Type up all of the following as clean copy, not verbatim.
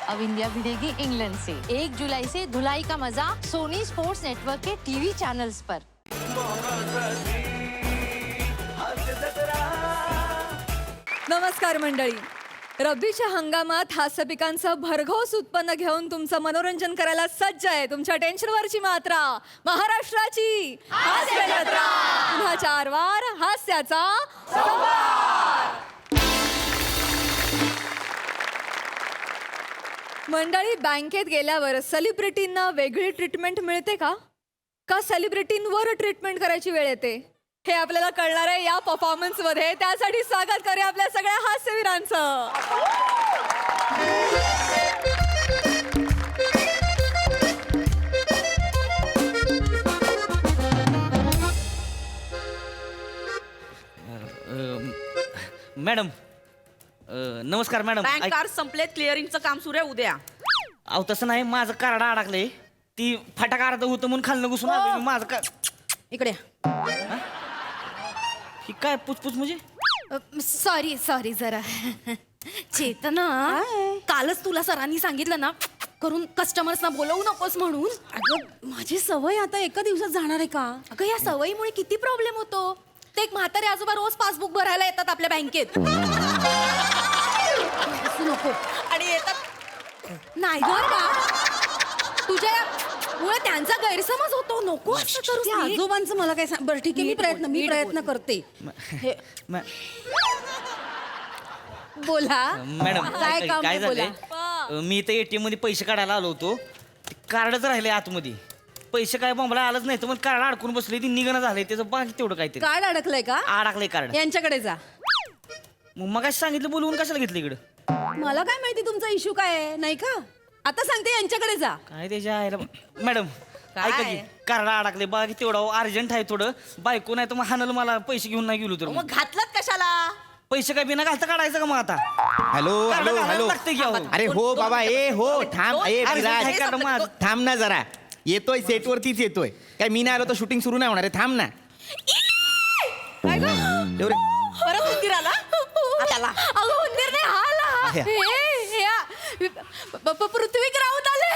अब India भिड़ेगी England से। 1 जुलाई से धुलाई का मजा सोनी स्पोर्ट्स नेटवर्क के टीवी चैनल्स पर। नमस्कार मंडळी, रब्बीच्या हंगामात हास्य पिकांचं भरघोस उत्पन्न घेऊन तुमचं मनोरंजन करायला सज्ज आहे तुमच्या टेन्शनवरची मात्रा महाराष्ट्राची हास्य जत्रा। पुन्हा 4 वार हास्याचा संवार। मंडळी, बँकेत गेल्यावर सेलिब्रिटींना वेगळी ट्रीटमेंट मिळते का सेलिब्रिटींवर ट्रीटमेंट करायची वेळ येते हे आपल्याला कळणार आहे या परफॉर्मन्स मध्ये। त्यासाठी स्वागत करूया आपल्या सगळ्या हास्यवीरांचं। मॅडम नमस्कार मॅडम। बँक कार्ड संपलेत, क्लिअरिंगचं काम सुरू आहे उद्या। अहो तसं नाही, माझं कार्ड अडकलंय, ती फटाका अर्ध होतं म्हणून खाल्लं घुसून आलोय मी। माझं का इकडे ही काय पुचपुच म्हणजे? सॉरी जरा चेतना, कालच तुला सरांनी सांगितलं ना करून कस्टमर्सना बोलवू नकोस म्हणून। अगं माझी सवय आता एका दिवसात जाणार आहे का? अगं या सवयीमुळे किती प्रॉब्लेम होतो। ते एक म्हातारे आजोबा रोज पासबुक भरायला येतात आपल्या बँकेत। असू नको। आणि येतात नाही बर का, तुझ्या मुळे त्यांचा गैरसमज होतो। नको असं त्या करू। आजोबांचं मला काय सांग। बरं ठीक आहे, मी प्रयत्न करते। मॅ- बोला मॅडम काय काम काय आहे, बोला. झालंय, मी इथं ATM मध्ये पैसे काढायला आलो होतो, कार्डच राहिले आतमध्ये, पैसे काय बोंबला आलंच नाही तर मग कार्ड अडकून बसले, ती निघणं झालंय त्याचं बाकी तेवढं काहीतरी कार्ड अडकलंय का? अडकलंय कार्ड। यांच्याकडे जा। मग काय सांगितलं, बोलवून कशाला घेतलं इकडं? मला काय माहिती तुमचा इश्यू काय आहे, नाही का? आता सांगते यांच्याकडे जा। काय त्याच्या आईला मॅडम ऐका की, कार्ड अडकले बाकी तेवढं अर्जंट आहे थोडं, बायको नाही तर मग हाणल मला, पैसे घेऊन नाही गेलो तर मग घातलात कशाला? पैसे काय बिना घालता काढायचं का मग आता? हॅलो कार्ड हॅलो घालायला हॅलो लागतंय की अहो. अरे हो बाबा, ए हो थांब, ए अरे, विराज, काय करणार मग? थांब ना जरा, येतोय सेटवरतीच येतोय। काय मी नाही आलो तर शूटिंग सुरू नाही होणार आहे, थांब ना। काय ग? एवढे परत उंदीर आला? त्याला अगं उंदीर नाही हा आला। आहे. पृथ्वी राऊत आले।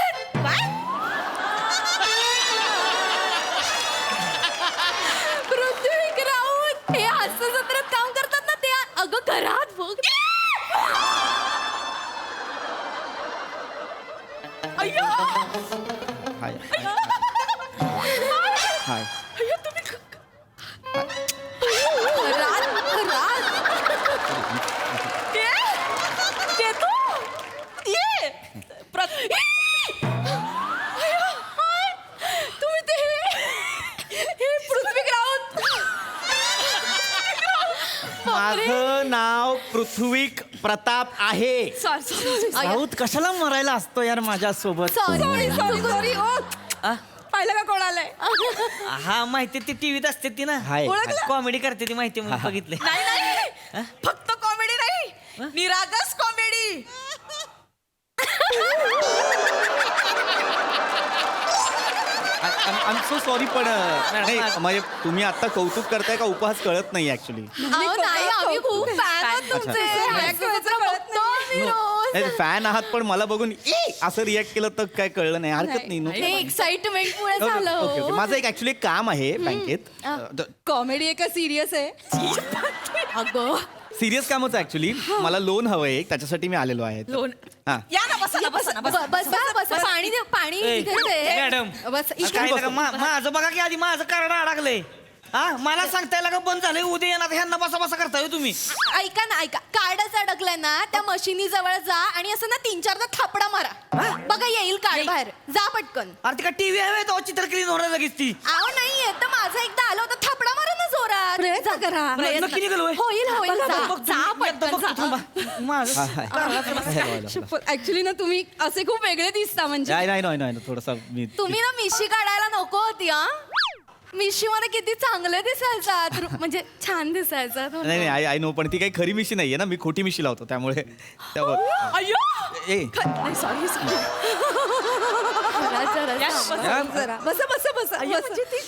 पृथ्वी राऊत हे हास्य जत्रेत काम करतात ना ते। अगं घरात बघ। अय्यो हाय हाय अय्यो तुम्ही ते तू ये तुम्ही ते हे पृथ्वी राऊत। माझं नाव पृथ्वीक प्रताप आहे। राऊत कशाला मरायला असतो यार माझ्या सोबत? सॉरी पाहिलं का कोण आलंय? हा माहिती, ती टीव्हीत असते ती ना, हाय. कॉमेडी करते ती, माहिती मी बघितले। नाही फक्त कॉमेडी नाही, निरागस comedy. I am so sorry, पण नाही, म्हणजे तुम्ही आता कौतुक करताय का उपहास कळत नाही ऍक्च्युली। नाही आम्ही खूप फॅन आहोत तुमचे। हास्य जत्रा बघतो आम्ही रोज। फॅन आहात पण मला बघून असं रिॲक्ट केलं तर काय कळलं नाही, हरकत नाही नो. हे एक्साइटमेंट मुळे झालं। ओके ओके, माझं एक ऍक्च्युली काम आहे बँकेत। कॉमेडी आहे का सिरियस आहे? अगं सिरियस कामच ऍक्च्युली, मला लोन हवंय एक, त्याच्यासाठी मी आलेलो आहे। लोन हा या ना, बसा ना, बसा ना, बसा. बस पाणी दे, पाणी इथेच आहे। मॅडम बस इकडे काय बस. लागा, माझं बघा की आधी, माझं कार्ड अडकलंय। हा मला सांगताय का बंद झालंय, उद्या येणार, ह्यांना बसा बसा करताय तुम्ही। ऐका ना, ऐका, कार्डच अडकलंय ना, त्या मशिनी जवळ जा आणि असं ना 3-4दा थापडा मारा, बघा येईल कार्ड बाहेर। जा पटकन। अरे ती का टीव्ही आहे तो चित्र क्लीन होणार लगेच ती? आव नाहीये तर माझं एकदा आलं होतं, थापडा मारा ना जोरात। प्रयत्न करा। नक्की निघालो होय? होईल होईल, जा जा पटकन जा. थांबा. माझं ऍक्च्युली ना तुम्ही असे खूप वेगळे दिसता, म्हणजे नाही नाही नाही, थोडासा मी तुम्ही ना मिशी काढायला नको होती हा। मिशी मध्ये किती चांगले दिसायचा, म्हणजे छान दिसायचा। नाही नाही, आय नो, पण ती काही खरी मिशी नाहीये ना, मी खोटी मिशी लावतो त्यामुळे अय्यो ए नाही, सॉरी जरा बसा बसा बसा म्हणजे ती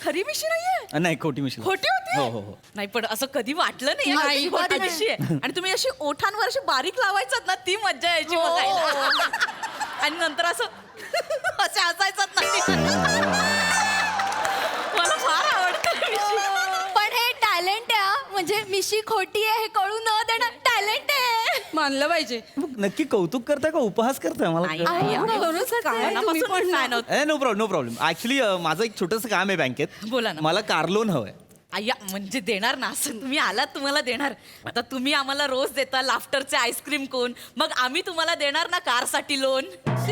खरी मिशी नाहीये, नाही खोटी मिशी खोटी होती. हो हो हो नाही पण असं कधी वाटलं नाही नाही, ही खोटी नाही. मिशी आहे. आणि तुम्ही अशी ओठांवर अशी बारीक लावायचात ना, ती मज्जा यायची हो. बघायला. आणि नंतर असं असे हसायचात ना, मला फार आवडतं मिशी. पण हे टॅलेंट आहे हा. म्हणजे मिशी खोटी आहे हे कळू न देणं टॅलेंट आहे. मानलं पाहिजे. नक्की कौतुक करताय का उपहास करताय मला नाही, कळत नाही, नाही. काय तुम्ही पण fan आहोत. No problem no problem actually माझं एक छोटंसं काम आहे बँकेत. बोला ना. मला कार लोन हवंय. अय्या म्हणजे देणार ना, असं तुम्ही आलात तुम्हाला देणार. आता तुम्ही आम्हाला रोज देता लाफ्टरचे आईस्क्रीम कोण, मग आम्ही तुम्हाला देणार ना कारसाठी लोन. अगं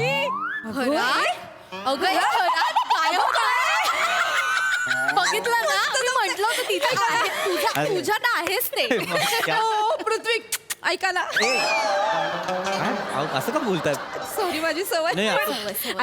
हे खरं? काय हो काय? बघितलं ना मी म्हटलं होतं तिथे अरे. तुझ्यात आहेच ते. क्या? हो, पृथ्वी ऐका ना, काय? अहो, असं का बोलताय? सॉरी माझी सवय. नाही,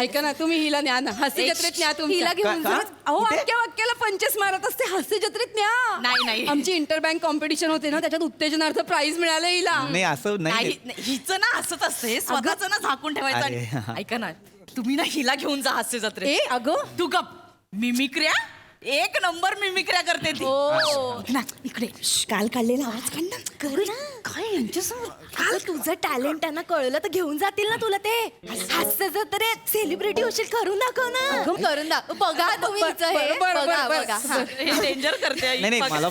ऐका ना, तुम्ही हिला न्या ना, हास्य जत्रेत न्या तुमच्या. हिला घेऊन का? जा. अहो कुठे? अख्ख्या वाक्याला पंचेस मारत असते, हास्य जत्रेत न्या. नाही नाही, आमची इंटर बँक कॉम्पिटिशन होते ना, त्याच्यात उत्तेजनार्थ प्राइज मिळालं हिला. नाही असं नाही हिचं ना हसत असते, स्वतःच ना झाकून ठेवायचं. अरे. आणि- ऐका ना, तुम्ही ना हिला घेऊन जा हास्य जत्रेत. अगं तू गप. मिमिक्र्या एक नंबर मिमिक्र्या करते ती. ना इकडे काल काढलेला आवाज काढ ना. काय यांच्यासमोर अगं, तुझं टॅलेंट त्यांना कळलं तर घेऊन जातील ना तुला ते. हास्य जत्रेत सेलिब्रिटी होशील, करून दाखव ना. करून दाखव. बघा तुम्ही हिचं हे. बघा बघा हा. हे डेंजर करते. नाही नाही बघा. मला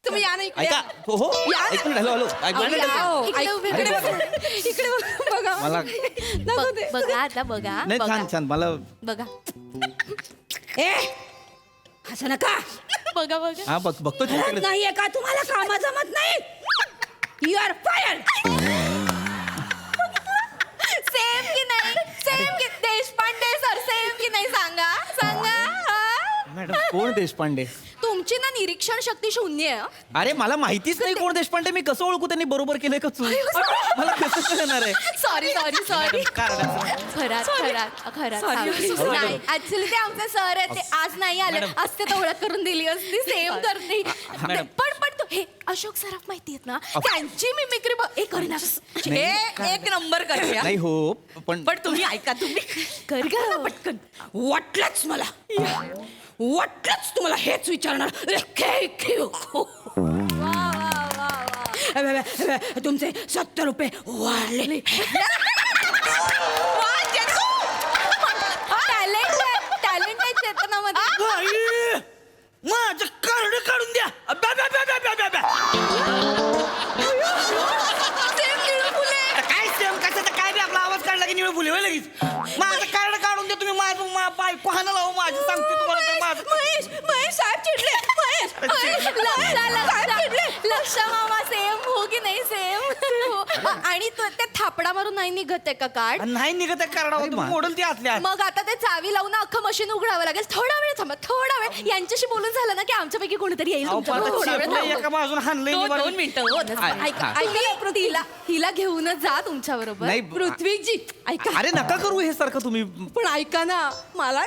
तुम्ही या ना इकडे. ऐका हो हो एक मिनिट हॅलो हॅलो इकडे उभे इकडे राहा. बघा. इकडे बघा. मला बघा आता बघा नाही बघा. छान छान मला बघा असं नका. बघा बघा. हा बघतो तिकडे. नाहीये का तुम्हाला कामा जमत नाही. You R fire. सेम की नाही सेम की देशपांडे सर सेम की नाही सांगा सांगा हा? मॅडम कोण देशपांडे? तुमची ना निरीक्षण शक्ती शून्य आहे. अरे मला माहितीच नाही कोण देशपांडे. मी कसं ओळखू त्यांनी बरोबर केलंय का चूक? मला कसं कळणार आहे? सॉरी सॉरी सॉरी कारण खरात खरात खरात Sorry. नाही ऍक्च्युली ते आमचे सर आहेत, ते आज नाही आले. मॅडम. असते तर ओळख करून दिली असती. सेम करते मॅडम. पण तू हे अशोक सराफ माहिती आहेत ना, त्यांची मिमिक्री एक करीना हे एक नंबर करते. नाही हो पण पण तुम्ही ऐका, तुम्ही करा ना पटकन. वाटलंच मला, वाटलंच तुम्हाला हेच विचारणार. तुमचे 70 रुपये वाढले. टॅलेंट आहे चेतनामध्ये. माझं कार्ड काढून द्या. काय सेम कशाचा काय बी आपला आवाज काढला की निळ फुले होय लगेच. माझं कार्ड काढून द्या तुम्ही. माझं बायको हाना लावू माझी सांगते तुम्हाला तर माझं. महेश साहेब चिडले. लक्ष मामा सेम हो की नाही सेम. आणि ते थापडा मारून नाही निघत आहे का कार्ड. नाही निघत आहे कार्डावर मोडल ती आतल्या. मग आता ते चावी लावून अख्खं मशीन उघडावं लागेल. थोडा वेळ थांबा, थोडा वेळ. यांच्याशी बोलून झालं ना की आमच्यापैकी कोणीतरी येईल तुमच्याकडे. थोडा वेळ थांबा. एका बाजून हाणलंय मी बरं. 2 मिनिटं. ऐका हिला घेऊनच जा तुमच्या बरोबर. नाही पृथ्वीजी ऐका. अरे नका करू हे सारखं तुम्ही. पण ऐका ना, मला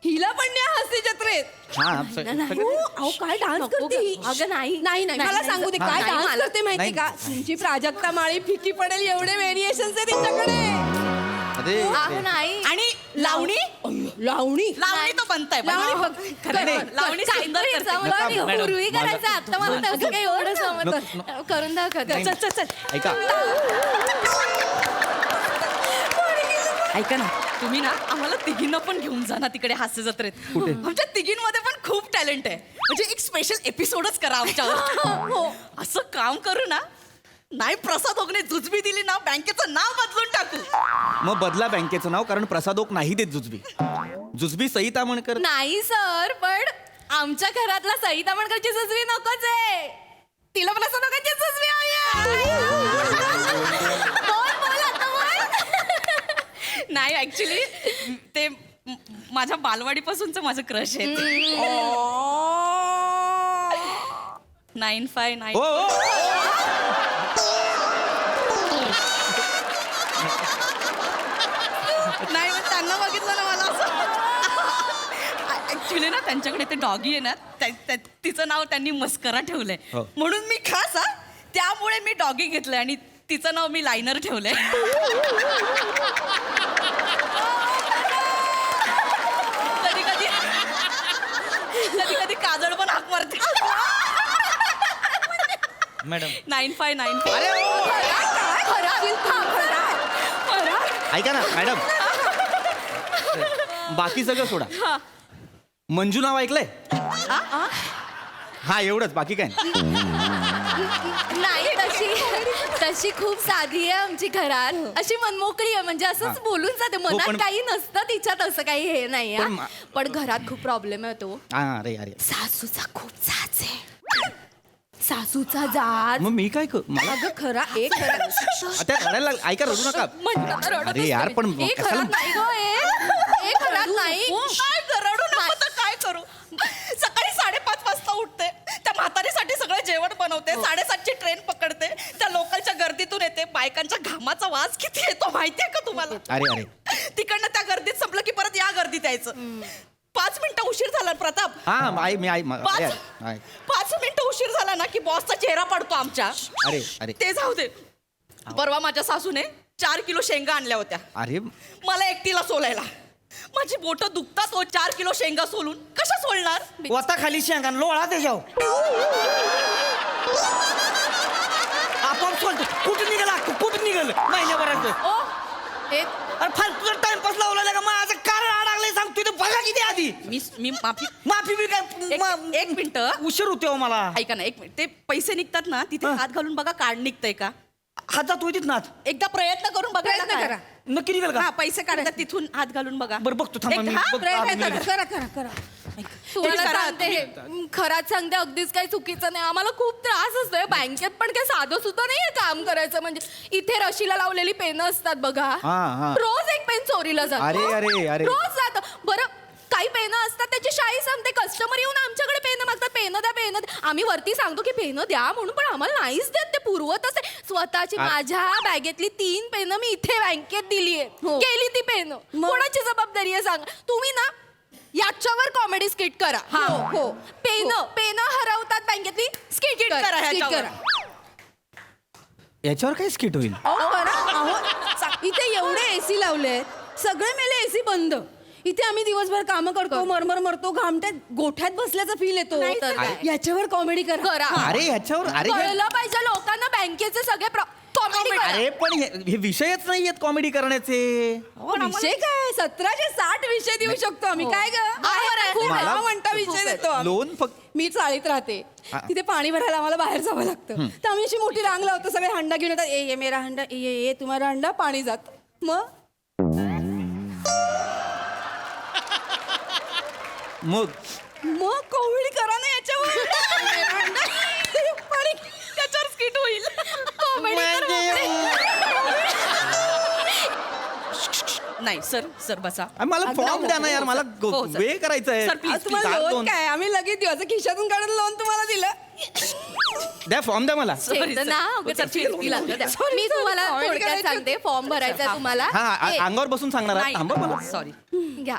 हिला पण न्या हास्य जत्रेत. हा अहो काय डान्स करते ही. अगं नाही नाही मला सांगू दे काय नाही, डान्स मला- करते माहिती नाही. का. तुमची प्राजक्ता माळी फिकी पडेल एवढे व्हेरिएशन्स आहे तिच्याकडे. अरे अहो नाही. आणि लावणी लावणी लावणी तो बनताय. नाही. लावणी सुंदर करते. नका, मॅडम. पूर्वी करायचं आता मला तसं काही एवढं नको, समजतं. करून दाखव. चल चल चल. ऐका ऐका ना, तुम्ही ना आम्हाला तिघींना पण घेऊन जा ना तिकडे हास्य जत्रेत. आमच्या तिघींमध्ये पण खूप टॅलेंट आहे. म्हणजे एक स्पेशल एपिसोडच करा आमच्यावर. हो असं काम करू ना. नाही प्रसाद ओकने जुजबी दिली ना, बँकेचं नाव बदलून टाकू. मग बदला बँकेचं नाव कारण प्रसादोक नाही देत जुजबी. जुजबी सईता म्हणकर. नाही सर, पण आमच्या घरातला सईता मणकरची सुचवी नकोच आहे. तिला पण असं नकोची सुचवी हवी आहे. बोल आता बोल. नाही ऍक्च्युली ते माझ्या बालवाडीपासूनच माझं क्रश आहे. 959. हो हो. नाही मग त्यांना बघितलं ना मला असं. ऍक्च्युली ना त्यांच्याकडे ते डॉगी आहे ना, तिचं नाव त्यांनी मस्करा ठेवलंय. हो. म्हणून मी खास त्यामुळे मी डॉगी घेतलंय आणि तिचं नाव मी लायनर ठेवलंय. वरती मॅडम 9595. अरे ओ, ऐका ना मॅडम, बाकी सगळं सोडा. मंजू नाव ऐकलंय? हा एवढंच, बाकी काय नाही. नाही तशी खूप साधी आहे आमची घरात, अशी मनमोकळी आहे, म्हणजे असंच बोलून जाते, मनात पण- काही नसतं तिच्यात, असं काही हे नाही पण हा. मा- पण घरात खूप प्रॉब्लेम आहे तो. हा, अरे अरे सासूचा खूप जाच आहे, सासूचा जाच. मग मी काय मला अगं खरा एक खरा त्या रडायला लागलं. ऐका, रडू नका. म्हणतात रडतच अरे यार, नाही. पण एक कशाला- खरात नाही गं, एक खरात नाही. काय रडू नको तर काय करू. सकाळी 5:30 वाजता उठते, त्या म्हातारीसाठी सगळं जेवण बनवते, 7:30ची ट्रेन पकडते, त्या लोकलच्या गर्दीतून येते, बायकांच्या घामाचा वास किती येतो माहितीये का तुम्हाला. अरे अरे तिकडनं त्या गर्दीत संपलं की परत या गर्दीत यायचं. 5 मिनिटं उशीर झाला प्रताप, हा मी आई 5 मिनिटं उशीर झाला ना की बॉसचा चेहरा पडतो आमच्या. अरे अरे ते जाऊ दे. परवा माझ्या सासूने 4 किलो शेंगा आणल्या होत्या अरे मला एकटीला सोलायला. माझी बोट दुखतात, 4 किलो शेंगा सोलून कशा सोलणार. वता खाली शेंगा लोळा त्याच्यावर आपण सोलतो. कुठून निघाला कुठून निघाल महिन्याभराचं. ओ हे अरे फालतूचा टाइमपास लावला का माझं कारण अडकलंय सांगतो इथं बघा किती आधी. मी माफी माफी बी काय एक मिनिट उशीर होते हो मला. ऐका ना, एक मिनिट. ते पैसे निघतात ना तिथे हात घालून बघा, कार्ड निघतंय का. हात जातो तिथं नात एकदा प्रयत्न करून बघायला प्रयत्न काय? करा. नक्की निघाल हा का. पैसे काढतात तिथून हात घालून बघा. बरं बघतो थांबा मी एक- हा, बघतो प्रयत्न आधी निघाल. करा तुम्हाला करा, सांगते, खरात सांगते, अगदीच काही चुकीचं नाही. आम्हाला खूप त्रास असतोय बँकेत, पण काही साधं सुद्धा नाहीये काम करायचं. म्हणजे इथे रशीला लावलेली पेनं असतात बघा, हा. रोज एक पेन चोरीला जातो. अरे. रोज जातं. बरं काही पेनं असतात त्याची शाई संपते, कस्टमर येऊन आमच्याकडे पेनं मागतात, पेनं द्या. आम्ही वरती सांगतो की पेनं द्या म्हणून, पण आम्हाला नाहीच देत, ते पुरवतच आहे. स्वतःची माझ्या बॅगेतली 3 पेनं मी इथे बँकेत दिली आहेत, गेली ती पेनं. कोणाची जबाबदारी आहे सांग तुम्ही ना. याच्यावर कॉमेडी स्किट करा. हो पेनं हरवतात बँकेतली, स्किट करा ह्याच्यावर. याच्यावर काय स्किट होईल? इथे एवढे एसी लावले, सगळे मेले एसी बंद. इथे आम्ही दिवसभर काम करतो, मरमर मरतो, घामट्यात गोठ्यात बसल्याचा फील येतो. नाही तर काय. याच्यावर कॉमेडी करा. अरे याच्यावर कळलं पाहिजे लोकांना बँकेचे सगळे कॉमेडी करा. अरे पण हे विषयच नाही आहेत कॉमेडी करण्याचे. विषय काय 1760 विषय देऊ शकतो आम्ही. काय खूप आहे. ग म्हणता विषय देतो आम्ही. लोन फक्त मी चाळीत राहते, तिथे पाणी भरायला आम्हाला बाहेर जावं लागतं. तर आम्ही अशी मोठी रांग लावतो, सगळे हंडा घेऊन येतात. ये मेरा हंडा, ये तुम्हाला हंडा, पाणी जात. मग कॉमेडी करा ना याच्यावर. पाणी त्याच्यावर स्किट होईल. नाही सर बसा. मला फॉर्म द्या ना यार, मला हो, सर. वे करायचं आहे. सर, please, आज तुम्हाला चार लोन दोन. काय, आम्ही लगेच देऊ. असं खिशातून काढून लोन तुम्हाला दिलं. द्या फॉर्म द्या मला. चेतना, उगाच फील लागलं त्या. मी तुम्हाला थोडक्यात सांगते, फॉर्म भरायचा आहे तुम्हाला. हा हे, अंगावर बसून सांगणार आहात? थांबा मला. सॉरी. घ्या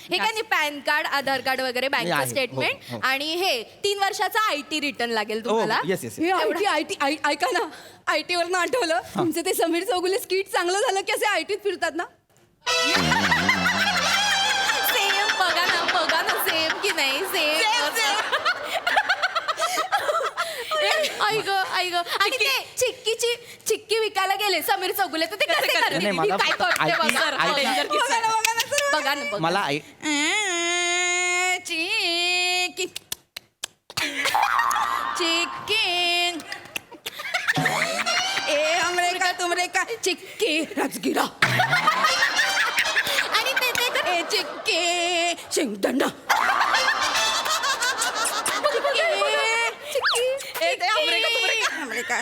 हे काय नाही, पॅन कार्ड, आधार कार्ड वगैरे, आहे, बँक हो, स्टेटमेंट हो. आणि हे 3 वर्षाचा IT रिटर्न लागेल तुम्हाला. Yes yes. हे आयटी ऐका ना, आयटी वरनं आठवलं, तुमचं ते समीर चौगुले स्किट चांगलं झालं की असे आयटीत फिरतात ना. सेम बघा ना सेम की नाही सेम. ऐक आणि ते चिक्की विकायला गेले समीर चौगुले, तर ते कसे करतील? नाही, मला मी काय करते IT बघा. बघा ना मला चिकन ए हमरे का तुमरे का चिक्की राजगिरा आणि ते ए चिक्की शेंगदाणा हमरे का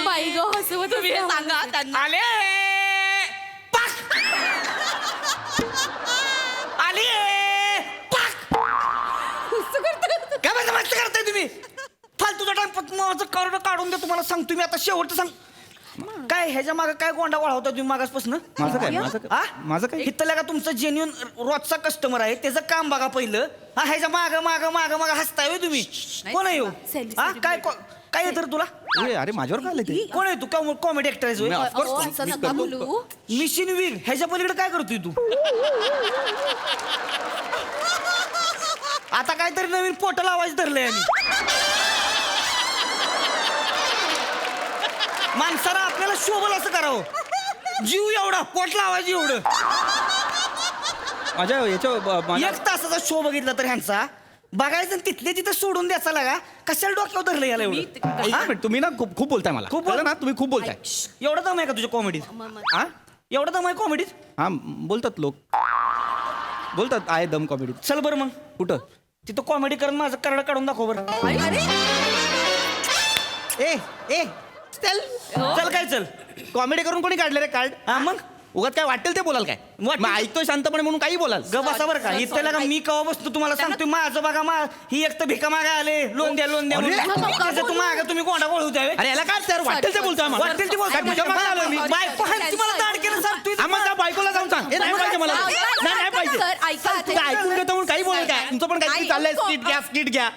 बाई गं हसवत तुम्ही हे सांगा त्यांना. आले पाक आले पाक. काय माझं मस्त करताय तुम्ही. फालतूचा टाइम माझं कार्ड काढून द्या. तुम्हाला सांगतो मी आता शेवटचं सांग. काय ह्याच्या मागे काय गोंडा वळावता तुम्ही मागासपासून. माझं काय हितल्या का तुमचं जेन्युन रोजचा कस्टमर आहे, त्याचं काम बघा पहिलं. हा ह्याच्या माग हसताय होय तुम्ही. कोण आहे ह्यो? हा काय येतं रे तुला. अरे माझ्यावर काय आलं ते. कोण आहे तू. कॉमेडी ऍक्टर आहेस होय? Of course, अहो, असं नका बोलू. मिशन वीर ह्याच्या पलीकडे काय करतोय तू. आता काहीतरी नवीन पोटल आवाज धरले आम्ही. माणसाला आपल्याला शोभल असं करावं. जीव एवढा पोटला आवाज एवढं. माझ्या याच्या एक तासाचा शो बघितला तर ह्यांचा बघायचं आणि तिथले तिथं सोडून द्यायचा लागा. कशाला डोक्यावर धरलं याला एवढं? एक मिनिट, तुम्ही ना खूप बोलताय मला. खूप बोल- कळलं ना, तुम्ही खूप बोलताय. एवढा दम आहे का तुझ्या कॉमेडीत? हा एवढा दम आहे कॉमेडीत? हा बोलतात लोक, बोलतात आहे दम कॉमेडी. चल बरं मग कुठं? तिथं कॉमेडी करून माझं करड काढून दाखव बरं. ए ए चल चल काय चल. कॉमेडी करून कोणी काढले रे कार्ड? हा मग उगाच काय वाटेल ते बोलाल काय? वाटेल. मग ऐकतोय शांतपणे म्हणून काही बोलाल. ग बसा बरं का. इथं लागा मी कवा बसतो तुम्हाला सांगतो. माझं बघा ही एक तर भिका मागा आले. लोन द्या लोन द्या अरे. त्याचं तुम्हाला तुम्ही कोंडा बोलू द्यावे. अरे याला काय सर वाटेल ते बोलतोय आम्हाला. वाटेल ते बोलताय. काय तुझ्या मागं आलोय मी? बायको ह्यांची मला दाड केलं सांगतोय. आम्हाला त्या बायकोला जाऊन सांग. हे नाही पाहिजे मला. नाही पाहिजे. सर, ऐका. तुझं ऐकून घेतो म्हणून काही बोलाय काय? तुमचं पण काहीतरी चाललंय. स्किट घ्या.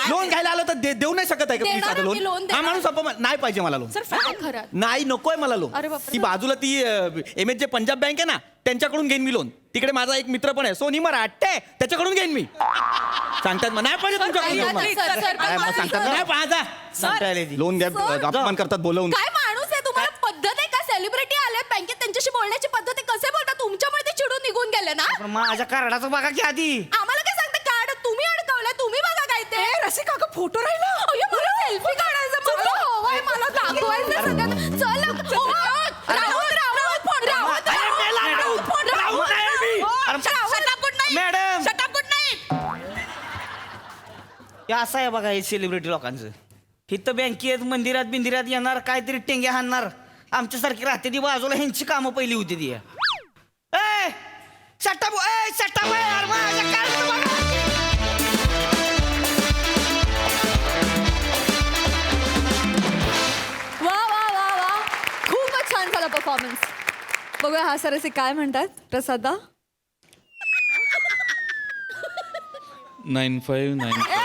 लोन घ्यायला आलं तर देऊ नाही शकत आहे का प्लीज देणार आता आम्ही लोन? loan हा देणार. माणूस नाही पाहिजे मला लोन. सर काय खरं नाही नकोय मला लोन. अरे बापरे. ती बाजूला ती MH पंजाब बँक आहे ना, त्यांच्याकडून घेईन मी लोन. तिकडे माझा एक मित्र पण आहे सोनी मराठे, त्याच्याकडून घेईन मी. सांगतात मग नाही पाहिजे तुमच्याकडून लोन मला. काय मग सांगतात नाही पाहा सांगता आले ती. लोन द्या. अपमान करतात बोलवून. काय माणूस आहे तुम्हाला पद्धत आहे का? सेलिब्रिटी आले बँकेत त्यांच्याशी बोलण्याची पद्धत आहे. कसे बोलता? तुमच्यामुळे ते चिडून निघून गेले ना. पण माझ्या कार्डाचं बघा की आधी. आम्हाला काय सांगता? कार्ड तुम्ही अडकवलंय. तुम्ही बघा काय ते. रसिका का फोटो राहिला. अय्यो, मला सेल्फी काढायचा. मला हवाय. मला दाखवायचं सगळ्यांना. चल मॅडम. मॅडम हे असं आहे बघा हे सेलिब्रिटी लोकांचं. इथं बँकेत मंदिरात बिंदिरात येणार काहीतरी टेंग्या हाणणार. आमच्यासारखी राहते ती बाजूला. ह्यांची कामं पहिली होती ती. वा वा वा वा, खूपच छान झाला परफॉर्मन्स. बघूया हा सर असे काय म्हणतात. प्रसादा 9595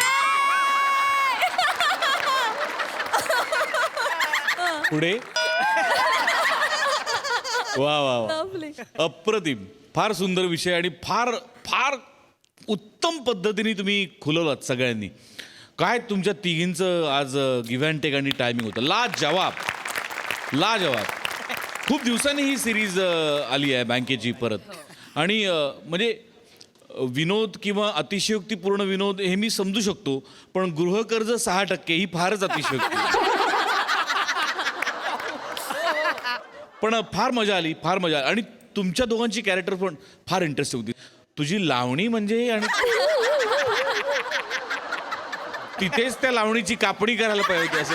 पुढे वा वा वा अप्रतिम. फार सुंदर विषय आणि फार फार उत्तम पद्धतीने तुम्ही खुलवलात सगळ्यांनी. काय तुमच्या तिघींचं आज गिव्ह अँड टेक आणि टायमिंग होतं. लाजवाब. खूप दिवसांनी ही सिरीज आली आहे बँकेची परत. आणि म्हणजे विनोद किंवा अतिशयोक्तीपूर्ण विनोद हे मी समजू शकतो, पण गृहकर्ज 6% ही फारच अतिशयोक्ती. पण फार मजा आली. आणि तुमच्या दोघांची कॅरेक्टर पण फार इंटरेस्टिंग होती. तुझी लावणी म्हणजे आणि तिथेच त्या लावणीची कापणी करायला पाहिजे होती असं.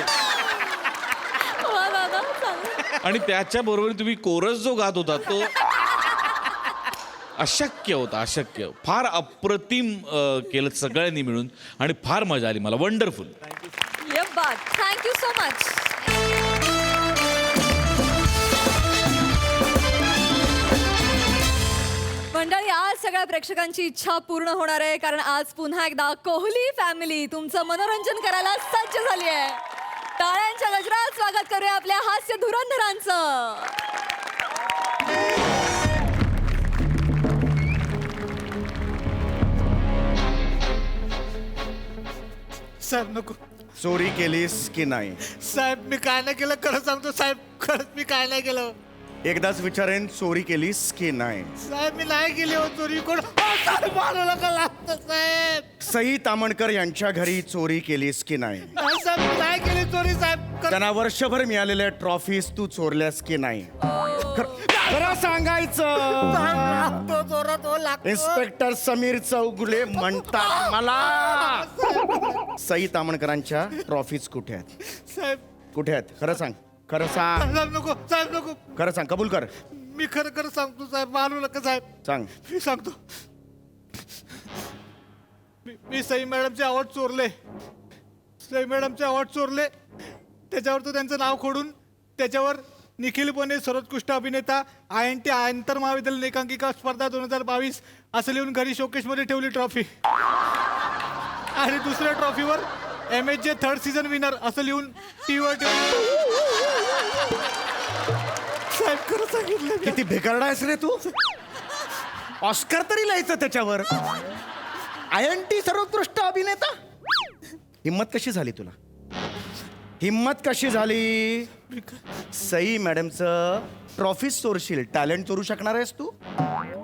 आणि त्याच्या बरोबर तुम्ही कोरस जो गात होता तो अशक्य होता. फार अप्रतिम केलं सगळ्यांनी मिळून आणि फार मजा आली मला. वंडरफुल. Thank you so much. मंडळी, आज सगळ्या प्रेक्षकांची इच्छा पूर्ण होणार आहे, कारण आज पुन्हा एकदा कोहली फॅमिली तुमचं मनोरंजन करायला सज्ज झाली आहे. टाळ्यांच्या गजरात स्वागत करूया आपल्या हास्य धुरंधरांचं. साहेब नको. चोरी केलीस की नाही? साहेब मी काय नाही केलं. खरं सांगतो साहेब. खरंच मी काय नाही केलं. एकदाच विचारेन, चोरी केलीस की नाही? साहेब मी नाही केली हो चोरी. कोण साहेब मारू नका लागतं साहेब. सई तामणकर यांच्या घरी चोरी केलीस की नाही? नाही साहेब मी नाही केली चोरी साहेब. त्यांना वर्षभर मिळालेल्या ट्रॉफीज तू चोरल्यास की नाही? खरं सांगायचं. लागतो जोरात हो लागतो. इन्स्पेक्टर समीर चौगुले म्हणतात मला. सई तामणकरांच्या ट्रॉफीज कुठे आहेत? साहेब कुठे आहेत? खरं सांग. खरं सांग. साहेब नको. साहेब नको. खरं सांग. कबूल कर. मी खरं खरं सांगतो साहेब. मारू नका साहेब. सांग. मी सांगतो. मी सई मॅडमचे अवॉर्ड चोरले. सई मॅडमचे अवॉर्ड चोरले. त्याच्यावर तो त्यांचं नाव खोडून त्याच्यावर निखिल पुणे सर्वोत्कृष्ट अभिनेता INT आंतर महाविद्यालय एकांकिका स्पर्धा 2022 असं लिहून घरी शोकेशमध्ये ठेवली ट्रॉफी. आणि दुसऱ्या ट्रॉफीवर MHJ 3rd सीझन विनर असं लिहून टीव्हीवर ठेवली. साहेब खरं सांगितलं. किती भेकारडा आहेस रे तू. ऑस्कर तरी लिहायचं त्याच्यावर. INT सर्वोत्कृष्ट अभिनेता. हिम्मत कशी झाली तुला? हिम्मत कशी झाली? सई मॅडमचं ट्रॉफी चोरशील. टॅलेंट चोरू शकणार आहेस तू?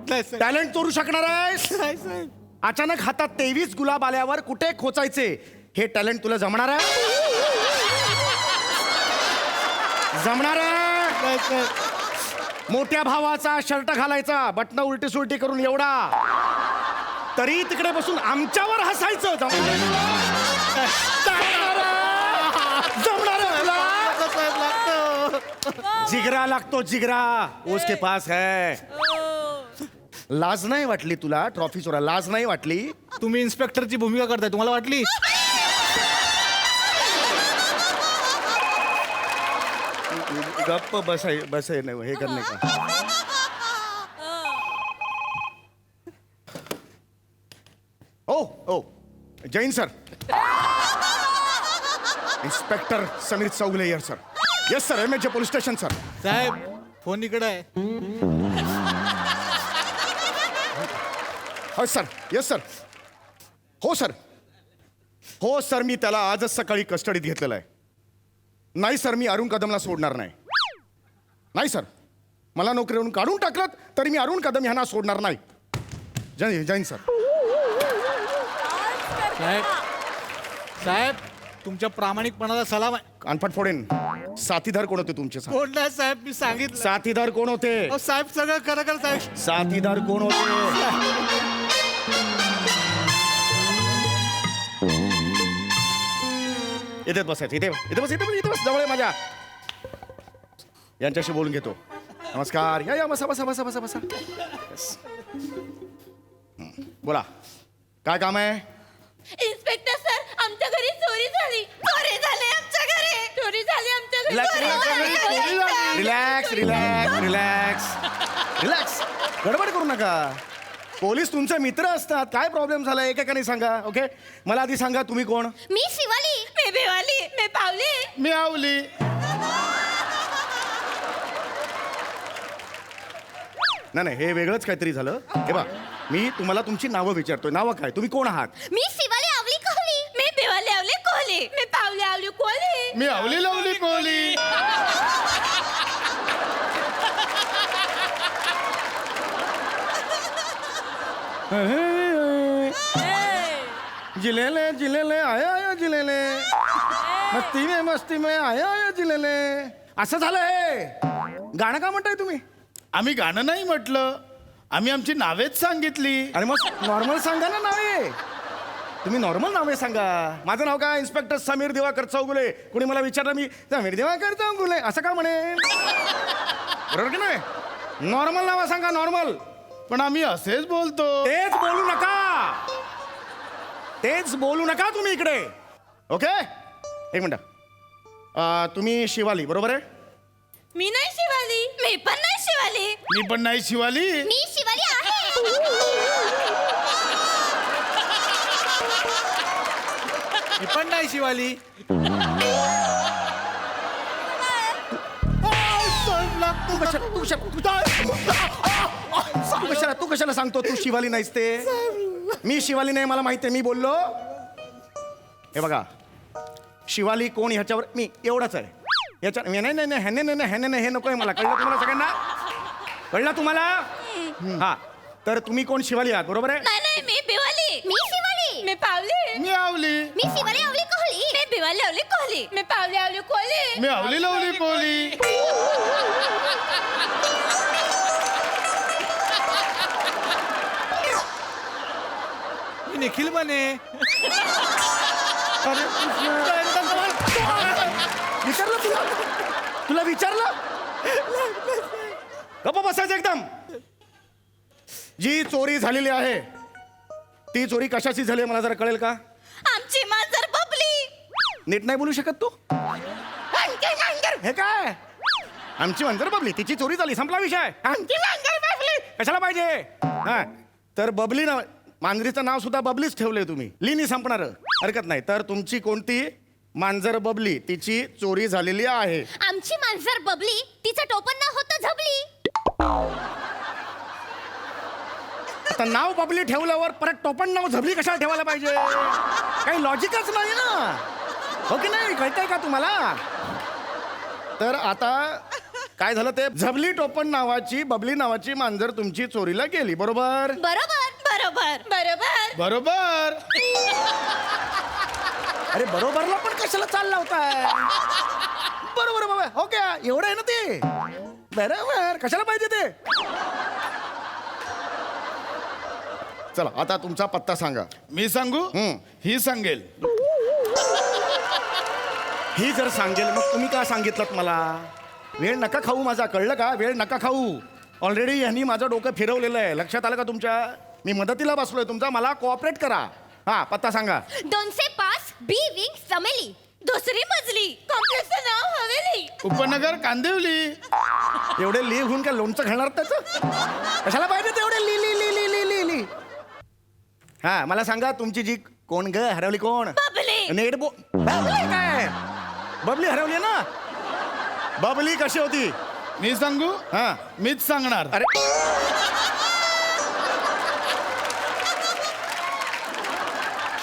नाही साहेब. टॅलेंट चोरू शकणार आहेस? नाही साहेब. अचानक हातात 23 गुलाब आल्यावर कुठे खोचायचे हे टॅलेंट तुला जमणार आहे? जमणार आहे? नाही साहेब. मोठ्या भावाचा शर्ट घालायचा, बटन उलटी सुलटी करून एवढा, तरी तिकडे बसून आमच्यावर हसायचं. जमणार लागतं साहेब, लागतं. जिगरा लागतो जिगरा, उसके पास है. लाज नाही वाटली तुला ट्रॉफी चोरा? लाज नाही वाटली? तुम्ही इन्स्पेक्टरची भूमिका करताय, तुम्हाला वाटली? गप्प बसाय नाही हे करणे का? ओ ओ Jain sir. Inspector Sameer Chougule here sir. Yes sir, MH police station sir. साहेब फोन इकडे आहे. हो सर. Yes sir. हो सर. हो सर, मी त्याला आजच सकाळी कस्टडीत घेतलेलं आहे. नाही सर, मी अरुण कदमला सोडणार नाही. नाही सर, मला नोकरीवरून काढून टाकलं तरी मी अरुण कदम ह्यांना सोडणार नाही. जैन सर. साहेब साहेब तुमच्या प्रामाणिकपणाला सलाम आहे. कानफट फोडेन. साथीदार कोण होते तुमचे? कोण नाही साहेब, मी सांगितलं. साथीदार कोण होते? अहो, साहेब सगळं खरं खरं साहेब. साथीदार कोण होते? इथेच बसायचं. इथे बस जवळ आहे माझ्या. यांच्याशी बोलून घेतो. नमस्कार. या बसा. Yes. बोला, काय काम आहे? इन्स्पेक्टर सर, आमच्या घरी चोरी झाली आमच्या घरी. चोरी झाली आमच्या घरी. रिलॅक्स. गडबड करू नका. पोलीस तुमचे मित्र असतात. काय प्रॉब्लेम झाला एकेकाने सांगा. ओके, मला आधी सांगा तुम्ही कोण? मी शिवाली. मी भिवाली. मी पावली. मी आवली. नाही, हे वेगळंच काहीतरी झालं. हे बा, मी तुम्हाला तुमची नावं विचारतोय. नावं काय? तुम्ही कोण आहात? मी शिवाली आवली कोहली. मी भिवाली आवली कोहली. मी पावली आवली कोहली. मी आवली लावली कोहली. जिलेले आया जिलेले, मस्ती में आया जिलेले. असं झालं हे. गाणं का म्हणताय तुम्ही? आम्ही गाणं नाही म्हटलं, आम्ही आमची नावेच सांगितली. आणि मग नॉर्मल सांगा ना नावे. तुम्ही नॉर्मल नावे सांगा. माझं नाव काय? इन्स्पेक्टर समीर दिवाकर चौगुले. कोणी मला विचारलं मी समीर दिवाकर चौगुले असं का म्हणेन? बरोबर की नाही? नॉर्मल नाव सांगा. नॉर्मल. पण आम्ही असेच बोलतो. तेच बोलू नका तुम्ही इकडे. ओके, एक मिनिट. तुम्ही शिवाली बरोबर आहे? मी नाही शिवाली. मी पण नाही शिवाली. मी पण नाही शिवाली. मी शिवाली आहे. मी पण नाही शिवाली. तू कशाला सांगतो तू शिवाली नाहीस ते? मी शिवाली नाही, मला माहिती आहे. मी बोललो. हे बघा, शिवाली कोण ह्याच्यावर मी एवढाच आहे. याच्या नाही ह्याने हे नको आहे मला. कळलं तुम्हाला सगळ्यांना? कळलं तुम्हाला? हा, तर तुम्ही कोण? शिवाली आहात बरोबर आहे? नाही, मी भिवाली. मी शिवाली. मी पावली. मी आवली. मी शिवाली आवली कोहली. मी भिवाली आवली कोहली. मी पावली आवली कोहली. मी आवली लावली कोहली. मी निखिल बने. विचारलं तुला विचारलं? गप्प बसायचं एकदम. जी चोरी झालेली आहे ती चोरी कशाची झाली आहे मला जरा कळेल का? आमची मांजर बबली. नीट नाही बोलू शकत तू? हे काय? आमची मांजर बबली, तिची चोरी झाली, संपला विषय. आमची मांजर बबली कशाला पाहिजे? हा, तर बबली ना, मांजरीचं नाव सुद्धा बबलीच ठेवलंय तुम्ही. लिनी संपणार, हरकत नाही. तर तुमची कोणती मांजर बबली, तिची चोरी झालेली आहे. आमची मांजर बबली, तिचं टोपण नाव होतं झबली. आता नाव बबली ठेवल्यावर परत टोपण नाव झबली कशाला ठेवायला पाहिजे? काही लॉजिकच नाही ना, हो की नाही? कळतंय का तुम्हाला? तर आता काय झालं ते झबली टोपण नावाची बबली नावाची मांजर तुमची चोरीला गेली, बरोबर? बरोबर बरोबर बरोबर बरोबर. अरे बरोबरला पण कशाला चाल लावताय? बरोबर बाबा, हो क्या? एवढं आहे ना ते. बरोबर कशाला पाहिजे ते? चला आता तुमचा पत्ता सांगा. मी सांगू? ही सांगेल. ही जर सांगेल मग तुम्ही का सांगितलं मला? वेळ नका खाऊ माझा, कळलं का? वेळ नका खाऊ. ऑलरेडी यांनी माझं डोकं फिरवलेलं आहे, लक्षात आलं का तुमच्या? मी मदतीला बसलोय तुमचा, मला कोऑपरेट करा. हा पत्ता सांगा. 205 बी विंग चमेली, दुसरी मजली, कॉम्प्लेक्सचं नाव हवेली. उपनगर कांदिवली. एवढे लिहून काय लोणचं घालणार त्याचं? कशाला पाहिजे तेवढे ली ली ली ली ली ली ली? हा मला सांगा तुमची जी कोण ग हरवली कोण? बबली. नेट बबली काय? बबली हरवली ना? बबली कशी होती? मी सांगू? हा मीच सांगणार. अरे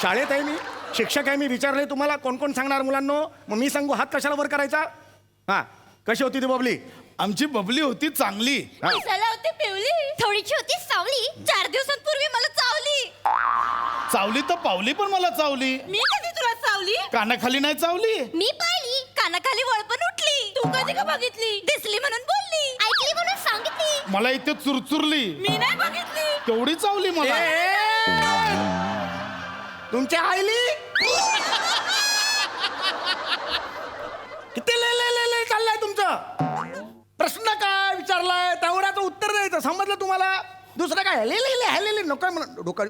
शाळेत आहे मी, शिक्षक आहे मी, विचारले तुम्हाला कोण कोण सांगणार मुलांनो? मग मी सांगू हात कशाला वर करायचा? हा कशी होती ती बबली? आमची बबली होती चांगली. दिसायला होती पिवली, थोडीशी होती सावली, 4 दिवसांपूर्वी मला चावली. चावली तर पावली पण मला चावली. मी कधी तुला चावली? कानाखाली नाही चावली. मी पाहिली, कानाखाली वळपण उठली. तू कधी का बघितली? दिसली म्हणून बोलली, ऐकली म्हणून सांगितली. मला इथे चुरचुरली. मी नाही बघितली. तेवढी चावली मला. तुमच्या आईली किती ले ले ले ले चाललंय तुमचं? प्रश्न काय विचारलाय तेवढ्याचं उत्तर द्यायचं, समजलं तुम्हाला? दुसरं काय ले ले ले ले ले नको डोका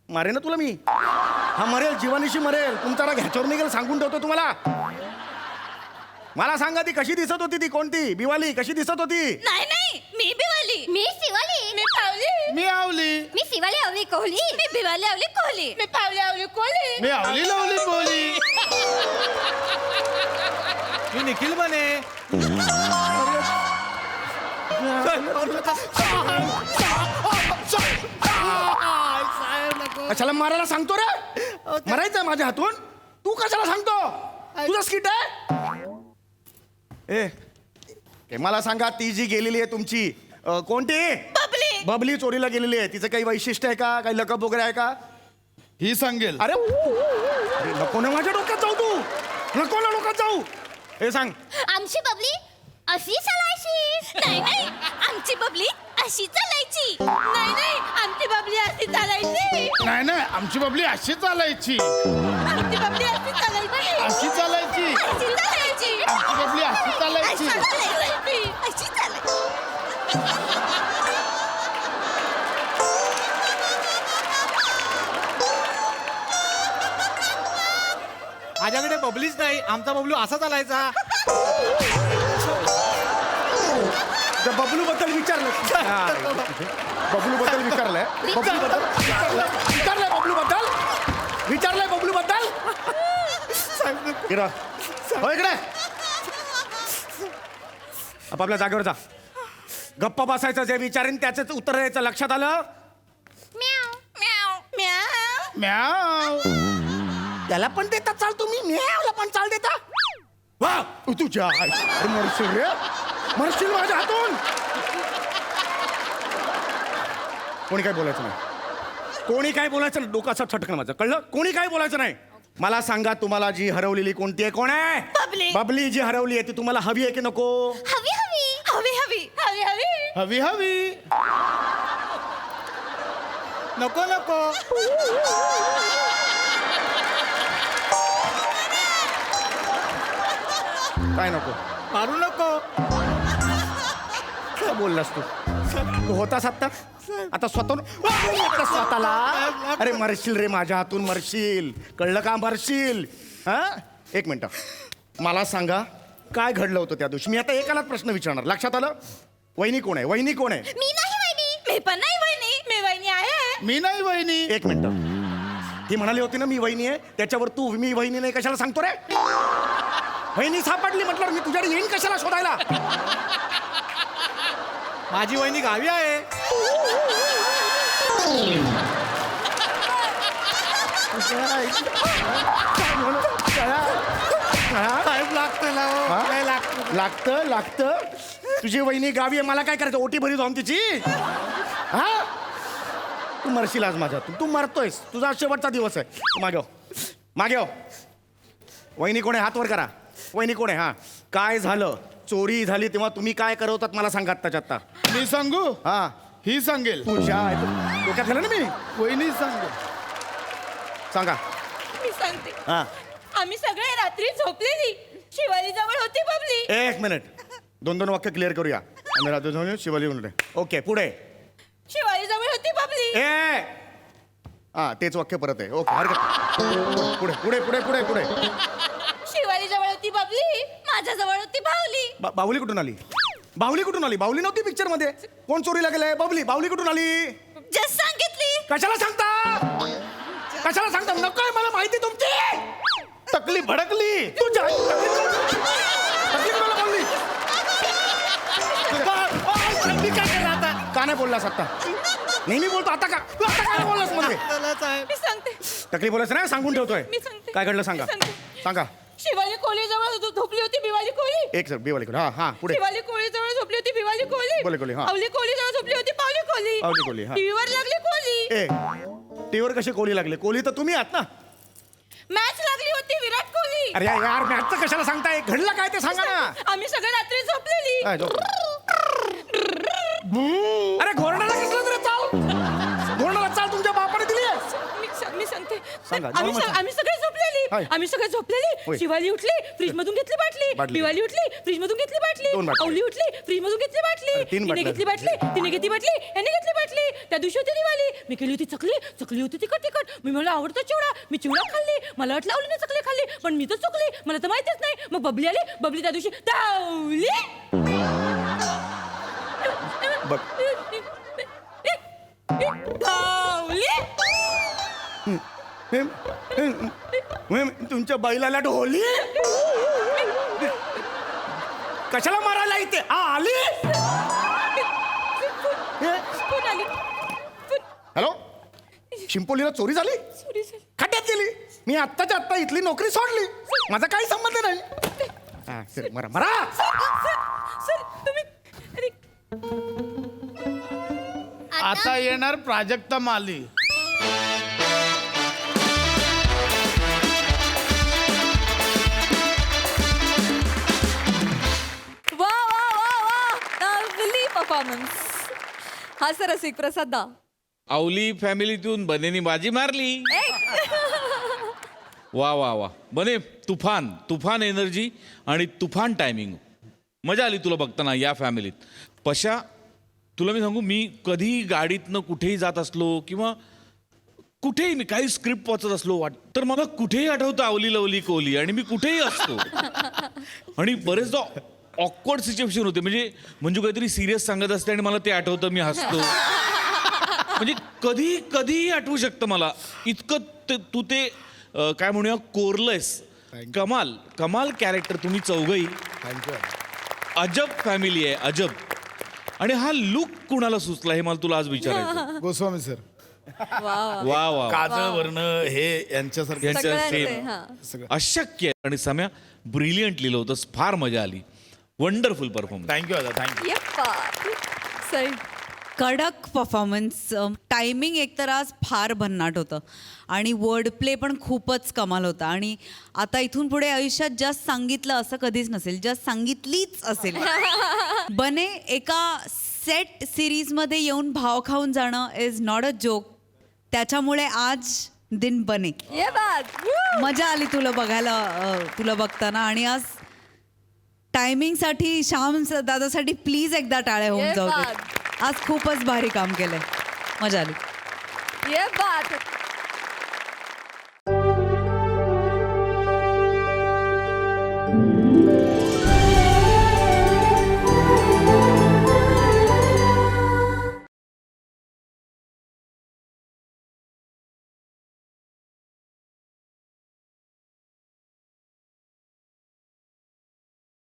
मारे ना तुला मी. हा मरेल, जीवानीशी मरेल. तुमचा राग ह्याच्यावर निघेल सांगून ठेवतो तुम्हाला. मला सांगा ती कशी दिसत होती? ती कोणती बिवाली कशी दिसत होती? नाही नाही, मी बिवाली, मी शिवाली, मी पावली, मी आवली. मी शिवाली आवली कोहली, मी बिवाली आवली कोहली, मी पावली आवली कोहली, मी आवली लावली बोली. मी निखिल बने. कशाला मारायला सांगतो रे? मरायचं माझ्या हातून? तू कशाला सांगतो? तुझं स्किट आहे? ए मला सांगा ती जी गेलेली आहे तुमची कोणती? बबली. बबली चोरीला गेलेली आहे, तिचं काही वैशिष्ट्य आहे का? काही लकब वगैरे आहे का? ही सांगेल. अरे नको ना माझ्या डोक्यात जाऊ, तू नको ना डोक्यात जाऊ. हे सांग. आमची बबली अशी चालायची. नाही नाही, आमची बबली अशी चालायची. नाही नाही, आमची बबली अशी चालायची. नाही नाही, आमची बबली अशी चालायची. आमची बबली अशी चालायची. अशी चालायची. अशी चालायची. आमची बबली अशी चालायची. अशी चालायची. अशी चालायची. माझ्याकडे बबलीच नाही, आमचा बबलू असा चालायचा. बबलू बद्दल विचारलं, बबलू बद्दल विचारलंय, बबलू बद्दल विचारलंय, बबलू बद्दल विचारलंय, बबलू बद्दल. हो इकडे, आपापल्या जागेवर जा. गप्पा बसायचं, जे विचारेन त्याच उत्तर द्यायचं. लक्षात आलं? म्याव म्याव म्याव. म्याव. त्याला पण देता चाल तुम्ही, म्यावला पण चाल देता. वा तुझ्या मरशील रे, मरशील माझ्या हातून. कोणी काय बोलायचं नाही, कोणी काय बोलायचं नाही. डोकं असं छटकन माझं, कळलं? कोणी काय बोलायचं नाही. मला सांगा तुम्हाला जी हरवलेली कोणती आहे? कोण आहे? बबली. बबली जी हरवली आहे ती तुम्हाला हवी आहे की नको? हवी हवी हवी हवी हवी हवी हवी हवी. नको नको. काय नको? मारू नको. काय बोललास तू? तू होतास आता स्वतःला. अरे मरशील रे माझ्या हातून, मरशील. कळलं का? मरशील. हा एक मिनिट, मला सांगा काय घडलं होतं त्या दिवशी? मी आता एकालाच प्रश्न विचारणार. लक्षात आलं? वहिनी कोण आहे? वहिनी कोण आहे? मी नाही वहिनी. मी पण नाही वहिनी. मी वहिनी आहे. मी नाही वहिनी. एक मिनिट, ती म्हणाली होती ना मी वहिनी आहे, त्याच्यावर तू मी वहिनी नाही कशाला सांगतो रे? वहिनी सापडली म्हटलं मी तुझ्याकडे येईन कशाला शोधायला? माझी वहिनी गावी आहे. साहेब लागतं ना हो. हा? काय लागतं लागतं तुझी वहिनी गावी आहे, मला काय करायचं? ओटी भरी जाऊन तिची हा तू मरशील आज माझ्या तू मरतोयस, तुझा शेवटचा दिवस आहे. मागे वहिनी कोण आहे? हात वर करा. वहिनी कोण आहे? हा काय झालं? चोरी झाली तेव्हा तुम्ही काय करवतात मला सांगा आत्ताच्या आत्ता. मी सांगू? हा ही सांगेल. तुझ्या डोक्यात झालं ना मी. वहिनी सांगेल. सांगा. मी सांगते हा आम्ही सगळे रात्री झोपलेली शिवाली जवळ होती बबली. एक मिनिट, 2 वाक्य क्लिअर करूया. आम्ही रात्री जाऊन शिवाली म्हणून. ओके पुढे. शिवाली जवळ होती बबली. ए हा तेच वाक्य परत आहे. ओके हरकत नाही. पुढे पुढे पुढे पुढे पुढे. शिवाली जवळ होती बबली माझ्या जवळ होती बाहुली. बाहुली कुठून आली? बाहुली कुठून आली? बाहुली नव्हती पिक्चर मध्ये. कोण चोरीला गेलंय? बबली. बाहुली कुठून आली? जस्ट सांगितली. कशाला सांगता? कशाला सांगता? नकोय मला माहिती तुमची. तकली भडकली. तुझ्या तकली कुणाला बोलली? मी काय करणार आता? का नाही बोललास आता? नेहमी बोलतो, आता का? तू आता काय बोललास मध्ये? चला साहेब. मी सांगते तकलीफ बोलायचं नाही, सांगून ठेवतोय. मी सांगते. काय घडलं सांगा. मी सांगते. सांगा. शिवाली कोळी जवळ झोपली होती बिवाली कोळी. एक सर बेवाली हा हा पुढे. शिवाली कोळी जवळ झोपली होती बिवाली कोळी. कोळी, कोळी, हा. पावली कोळी जवळ झोपली होती पावली कोळी. पावली कोळी, हा. टीव्हीवर लागली कोळी. ए टीव्हीवर कशी कोली लागले? कोली तर तुम्ही आहात ना. मॅच लागली होती विराट कोहली. अरे यार मॅचचं कशाला सांगताय? घडलं काय ते सांगा ना. आम्ही सगळे रात्री झोपलेली. काय झोप? अरे घोरणाला कसलं तरी चाल. घोरणाला चाल तुमच्या बापाने दिली आहे. मी सांगते सांगा, आम्ही नॉर्मल सांग. आम्ही सगळे झोपलेली. हाय. आम्ही सगळे झोपलेली. होय. शिवाली उठली फ्रीज मधून घेतली बाटली. बाटली. बिवाली उठली फ्रीज मधून घेतली बाटली. 2 बाटल्या. अवली उठली फ्रीज मधून घेतली बाटली. अरे, 3 तिने बाटल्या. घेतली बाटली. तिने घेतली बाटली. याने घेतली बाटली. त्या दिवशी होती दिवाळी. मी केली होती चकली. चकली होती तिखट. मला आवडतो चिवडा. मी चिवडा खाल्ली. मला वाटलं आवलीने चकली खाल्ली पण मी तर चुकली. मला तर माहितीच नाही. मग बबली आली. बबली त्या दिवशी धावली. बघ. धावली. तुमच्या बैलाला ढोली. कशाला मारायला इथे? हा आली. कोण आली? हॅलो शिंपोलीला चोरी झाली? Sorry, sir. खड्ड्यात गेली. मी आत्ताच्या आत्ता इथली नोकरी सोडली. माझा काही संबंध नाही. हा, सर, मरा मरा. सर तुम्ही अरे आता येणार प्राजक्ता माली. वा वा वा वा लवली परफॉर्मन्स. हा सर रसिक प्रसाद दा. आवली फॅमिलीतून बनेनी बाजी मारली. वा वा वा बने तुफान एनर्जी आणि तुफान टायमिंग. मजा आली तुला बघताना या फॅमिलीत. पशा तुला मी सांगू, मी कधी गाडीतनं कुठेही जात असलो किंवा कुठेही मी काही स्क्रिप्ट वाचत असलो तर मला कुठेही आठवतं आवली लवली कोहली आणि मी कुठेही असतो. आणि बरेचदा ऑकवर्ड सिच्युएशन होते. म्हणजे मंजू काहीतरी सिरियस सांगत असते आणि मला ते आठवतं, मी हसतो. म्हणजे कधी आठवू शकतं मला इतकं तू ते काय म्हणूया कोरलंयस. कमाल कॅरेक्टर तुम्ही चौघही. अजब फॅमिली आहे अजब. आणि हा लुक कुणाला सुचला हे मला तुला आज विचारायचं. गोस्वामी सर. वा वा काजळ वर्ण हे यांच्यासारखे. सगळ्यांचे, हा. अशक्य आहे. आणि सम्या ब्रिलियंट लिहिलं होतंस. फार मजा आली. Wonderful performance. थँक्यू दादा थँक्यू. यप्पा. सई. कडक परफॉर्मन्स. टायमिंग एकतर आज फार भन्नाट होतं आणि वर्ड प्ले पण खूपच कमाल होता. आणि आता इथून पुढे आयुष्यात जस्ट सांगितलं असं कधीच नसेल, जस्ट सांगितलीच असेल. बने एका सेट सिरीजमध्ये येऊन भाव खाऊन जाणं इज नॉट अ जोक. त्याच्यामुळे आज दिन बने. ये बात. मजा आली तुला बघायला, तुला बघताना. आणि आज टायमिंगसाठी श्याम दादासाठी प्लीज एकदा टाळ्या होऊन ये जाऊ दे. बात. आज खूपच भारी काम केलंय. मजा आली. ये बात.